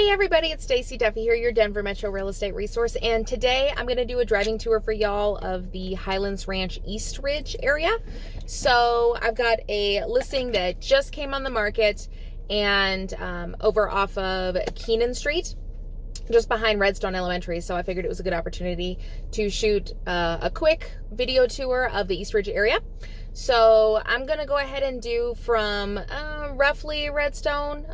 Hey everybody, it's Stacie Duffy here, your Denver Metro real estate resource, and today I'm going to do a driving tour for y'all of the Highlands Ranch Eastridge area. So I've got a listing that just came on the market and over off of Keenan Street, just behind Redstone Elementary. So I figured it was a good opportunity to shoot a quick video tour of the Eastridge area. So I'm going to go ahead and do from roughly Redstone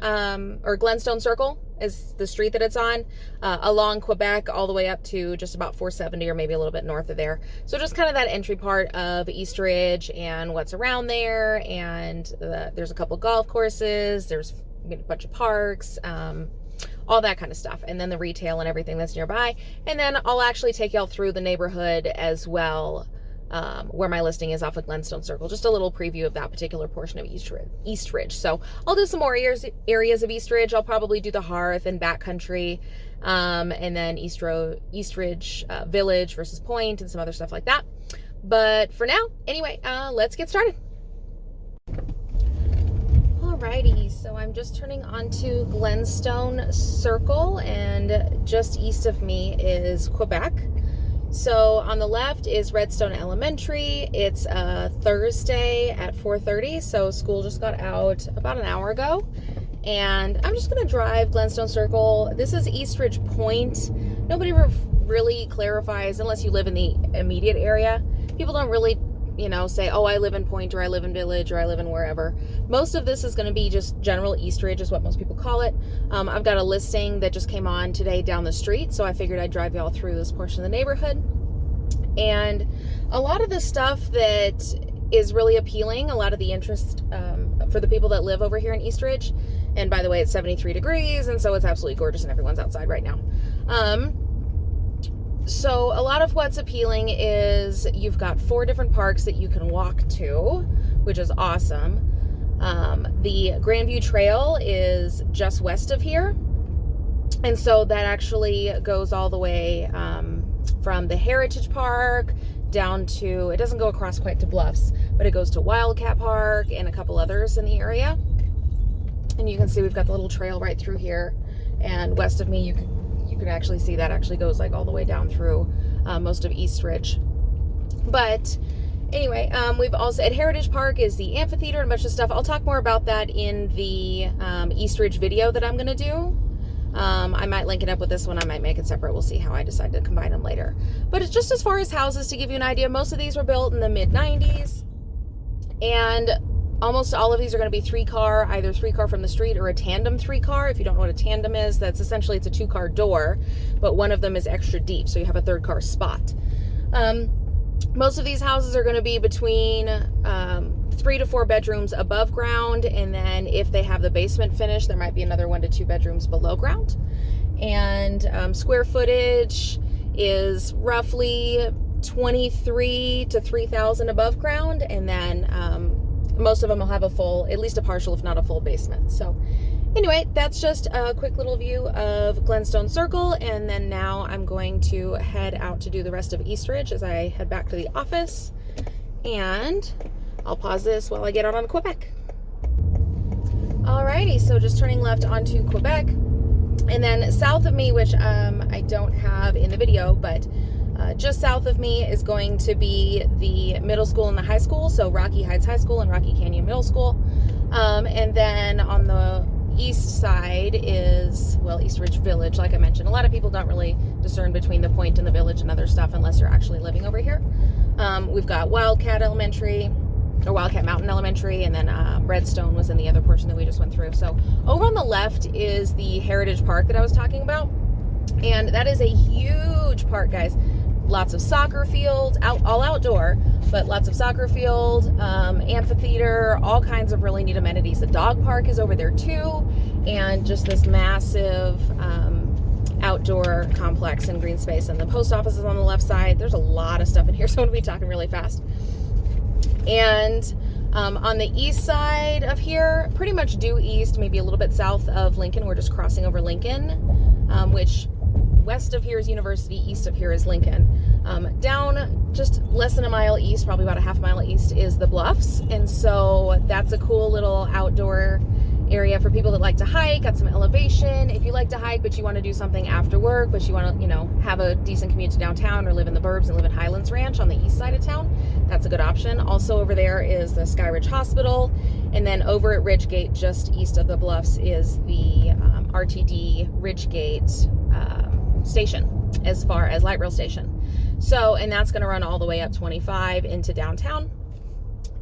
or Glenstone Circle is the street that it's on, along Quebec all the way up to just about 470 or maybe a little bit north of there. So just kind of that entry part of Eastridge and what's around there. And there's a couple golf courses, there's a bunch of parks, all that kind of stuff. And then the retail and everything that's nearby. And then I'll actually take y'all through the neighborhood as well, where my listing is off of Glenstone Circle. Just a little preview of that particular portion of Eastridge. So I'll do some more areas of Eastridge. I'll probably do the Hearth and backcountry, and then Eastridge Village versus Point and some other stuff like that. But for now, anyway, let's get started. Alrighty, so I'm just turning onto Glenstone Circle, and just east of me is Quebec. So on the left is Redstone Elementary. It's Thursday at 4:30, so school just got out about an hour ago. And I'm just going to drive Glenstone Circle. This is Eastridge Point. Nobody really clarifies, unless you live in the immediate area. People don't really, say, oh, I live in Point, or I live in Village, or I live in wherever. Most of this is going to be just general Eastridge is what most people call it. I've got a listing that just came on today down the street, so I figured I'd drive y'all through this portion of the neighborhood. And a lot of the stuff that is really appealing, a lot of the interest for the people that live over here in Eastridge, and by the way, it's 73 degrees, and so it's absolutely gorgeous, and everyone's outside right now. So a lot of what's appealing is you've got 4 different parks that you can walk to, which is awesome. The Grandview Trail is just west of here. And so that actually goes all the way from the Heritage Park down to, it doesn't go across quite to Bluffs, but it goes to Wildcat Park and a couple others in the area. And you can see we've got the little trail right through here. And west of me, you can actually see that actually goes like all the way down through most of Eastridge. But anyway, we've also at Heritage Park is the amphitheater and a bunch of stuff. I'll talk more about that in the Eastridge video that I'm going to do. I might link it up with this one. I might make it separate. We'll see how I decide to combine them later. But it's just as far as houses, to give you an idea, most of these were built in the mid-90s. And almost all of these are going to be 3-car, either 3-car from the street or a tandem 3-car. If you don't know what a tandem is, that's essentially, it's a 2-car door, but one of them is extra deep, so you have a 3rd-car spot. Most of these houses are going to be between 3 to 4 bedrooms above ground, and then if they have the basement finished, there might be another 1 to 2 bedrooms below ground. And square footage is roughly 23 to 3,000 above ground, and then most of them will have a full, at least a partial, if not a full basement. So anyway, that's just a quick little view of Glenstone Circle. And then now I'm going to head out to do the rest of Eastridge as I head back to the office. And I'll pause this while I get out on Quebec. Alrighty, so just turning left onto Quebec. And then south of me, which I don't have in the video, but just south of me is going to be the middle school and the high school. So Rocky Heights High School and Rocky Canyon Middle School. And then on the east side is, well, Eastridge Village, like I mentioned. A lot of people don't really discern between the Point and the Village and other stuff unless you're actually living over here. We've got Wildcat Elementary, or Wildcat Mountain Elementary, and then Redstone was in the other portion that we just went through. So over on the left is the Heritage Park that I was talking about. And that is a huge park, guys. Lots of soccer fields, all outdoor, but lots of soccer field, amphitheater, all kinds of really neat amenities. The dog park is over there too, and just this massive outdoor complex in Greenspace. And the post office is on the left side. There's a lot of stuff in here, so I'm going to be talking really fast. And on the east side of here, pretty much due east, maybe a little bit south of Lincoln. We're just crossing over Lincoln, which west of here is University, east of here is Lincoln. Down just less than a mile east, probably about a half mile east, is the Bluffs. And so that's a cool little outdoor area for people that like to hike, got some elevation. If you like to hike, but you want to do something after work, but you want to, you know, have a decent commute to downtown or live in the burbs and live in Highlands Ranch on the east side of town, that's a good option. Also over there is the Skyridge Hospital. And then over at Ridgegate, just east of the Bluffs, is the RTD Ridgegate station, as far as light rail station. So, and that's going to run all the way up 25 into downtown.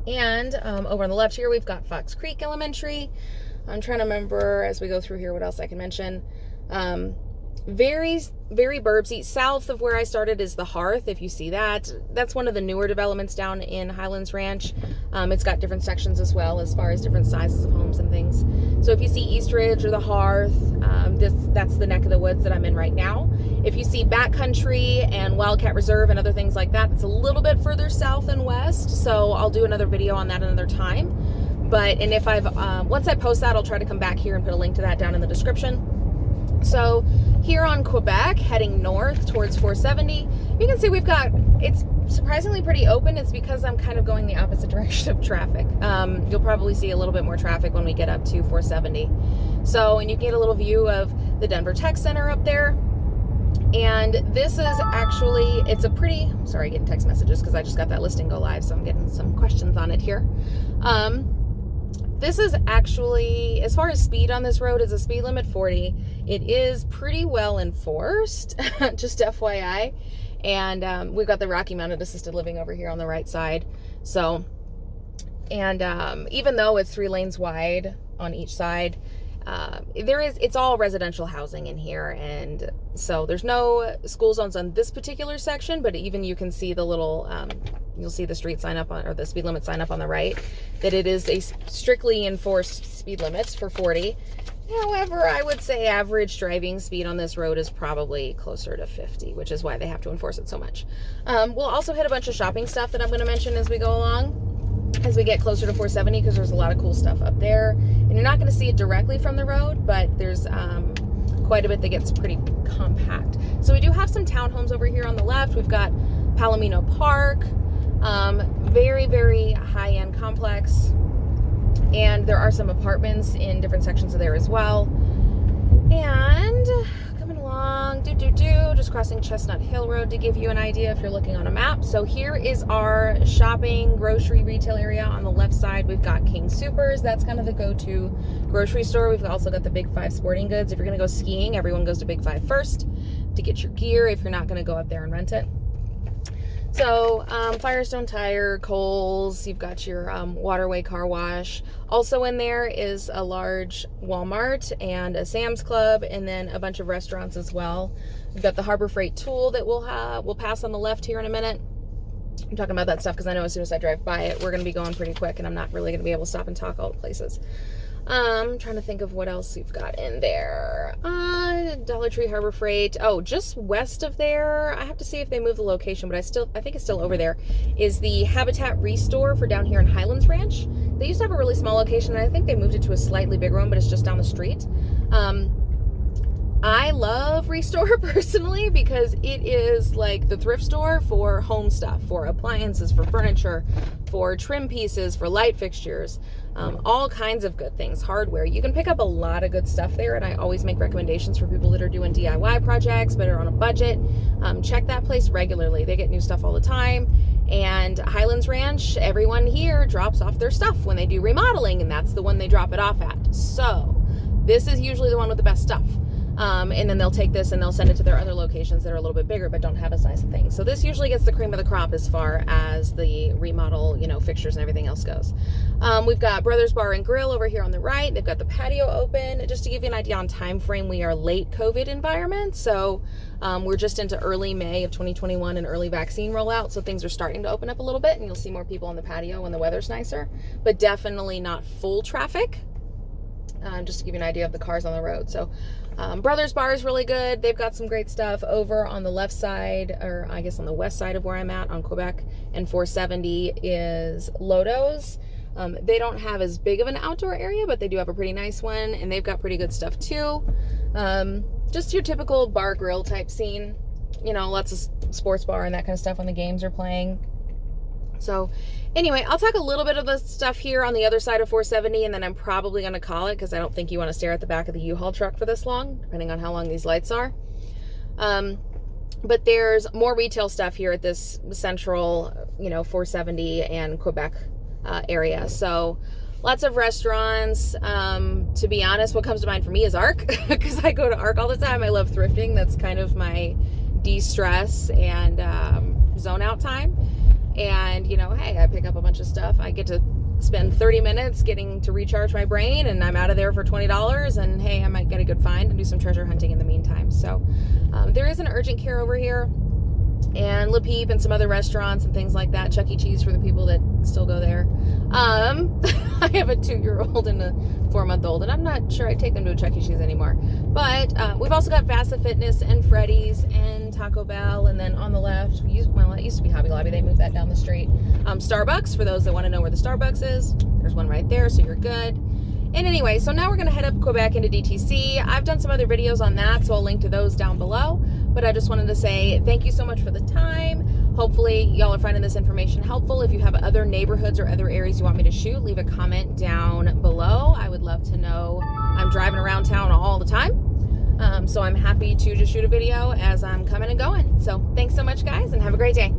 And over on the left here, we've got Fox Creek Elementary. I'm trying to remember as we go through here what else I can mention. Very, very burbsy. South of where I started is the Hearth, if you see that. That's one of the newer developments down in Highlands Ranch. It's got different sections as well, as far as different sizes of homes and things. So if you see Eastridge or the Hearth, that's the neck of the woods that I'm in right now. If you see Backcountry and Wildcat Reserve and other things like that, it's a little bit further south and west. So I'll do another video on that another time. But, and if once I post that, I'll try to come back here and put a link to that down in the description. So here on Quebec, heading north towards 470, you can see it's surprisingly pretty open. It's because I'm kind of going the opposite direction of traffic. You'll probably see a little bit more traffic when we get up to 470. So, and you get a little view of the Denver Tech Center up there. And this is actually, sorry, getting text messages because I just got that listing go live, so I'm getting some questions on it here. This is actually, as far as speed on this road, is a speed limit 40. It is pretty well enforced, just FYI. And we've got the Rocky Mountain Assisted Living over here on the right side. So, and even though it's 3 lanes wide on each side, it's all residential housing in here, and so there's no school zones on this particular section, but even you can see the little, you'll see the street sign up or the speed limit sign up on the right, that it is a strictly enforced speed limits for 40. However, I would say average driving speed on this road is probably closer to 50, which is why they have to enforce it so much. We'll also hit a bunch of shopping stuff that I'm going to mention as we go along, as we get closer to 470, because there's a lot of cool stuff up there. And you're not going to see it directly from the road, but there's quite a bit that gets pretty compact. So we do have some townhomes over here on the left. We've got Palomino Park, very, very high-end complex. And there are some apartments in different sections of there as well. And coming along, just crossing Chestnut Hill Road to give you an idea if you're looking on a map. So here is our shopping, grocery, retail area. On the left side, we've got King Supers. That's kind of the go-to grocery store. We've also got the Big 5 Sporting Goods. If you're going to go skiing, everyone goes to Big 5 first to get your gear if you're not going to go up there and rent it. So, Firestone Tire, Kohl's, you've got your Waterway Car Wash. Also in there is a large Walmart and a Sam's Club, and then a bunch of restaurants as well. We've got the Harbor Freight Tool that we'll pass on the left here in a minute. I'm talking about that stuff because I know as soon as I drive by it, we're going to be going pretty quick, and I'm not really going to be able to stop and talk all the places. I'm trying to think of what else you've got in there. Dollar Tree, Harbor Freight. Oh, just west of there, I have to see if they moved the location, but I think it's still over there, is the Habitat Restore for down here in Highlands Ranch. They used to have a really small location, and I think they moved it to a slightly bigger one, but it's just down the street. I love Restore personally because it is like the thrift store for home stuff, for appliances, for furniture, for trim pieces, for light fixtures, all kinds of good things, hardware. You can pick up a lot of good stuff there, and I always make recommendations for people that are doing DIY projects but are on a budget. Check that place regularly. They get new stuff all the time. And Highlands Ranch, everyone here drops off their stuff when they do remodeling, and that's the one they drop it off at. So this is usually the one with the best stuff. And then they'll take this and they'll send it to their other locations that are a little bit bigger but don't have as nice a thing. So this usually gets the cream of the crop as far as the remodel, fixtures and everything else goes. We've got Brothers Bar and Grill over here on the right. They've got the patio open. Just to give you an idea on time frame, we are late COVID environment. So we're just into early May of 2021 and early vaccine rollout. So things are starting to open up a little bit, and you'll see more people on the patio when the weather's nicer, but definitely not full traffic. Just to give you an idea of the cars on the road. So Brothers Bar is really good. They've got some great stuff over on the left side, or I guess on the west side of where I'm at on Quebec and 470 is Lodo's. They don't have as big of an outdoor area, but they do have a pretty nice one, and they've got pretty good stuff too. Just your typical bar grill type scene, lots of sports bar and that kind of stuff when the games are playing. So anyway, I'll talk a little bit of the stuff here on the other side of 470, and then I'm probably going to call it because I don't think you want to stare at the back of the U-Haul truck for this long, depending on how long these lights are. But there's more retail stuff here at this central, 470 and Quebec area. So lots of restaurants. To be honest, what comes to mind for me is ARC, because I go to ARC all the time. I love thrifting. That's kind of my de-stress and zone out time. And, hey, I pick up a bunch of stuff. I get to spend 30 minutes getting to recharge my brain, and I'm out of there for $20. And, hey, I might get a good find and do some treasure hunting in the meantime. So there is an urgent care over here, and Le Peep and some other restaurants and things like that. Chuck E. Cheese for the people that still go there. I have a 2-year-old and a 4-month-old, and I'm not sure I take them to a Chuck E. Cheese anymore. But we've also got Vasa Fitness and Freddy's and Taco Bell, and then on the left, it used to be Hobby Lobby. They moved that down the street. Starbucks, for those that want to know where the Starbucks is. There's one right there, so you're good. And anyway, so now we're going to head up Quebec into DTC. I've done some other videos on that, so I'll link to those down below. But I just wanted to say thank you so much for the time. Hopefully y'all are finding this information helpful. If you have other neighborhoods or other areas you want me to shoot, leave a comment down below. I would love to know. I'm driving around town all the time. So I'm happy to just shoot a video as I'm coming and going. So thanks so much, guys, and have a great day.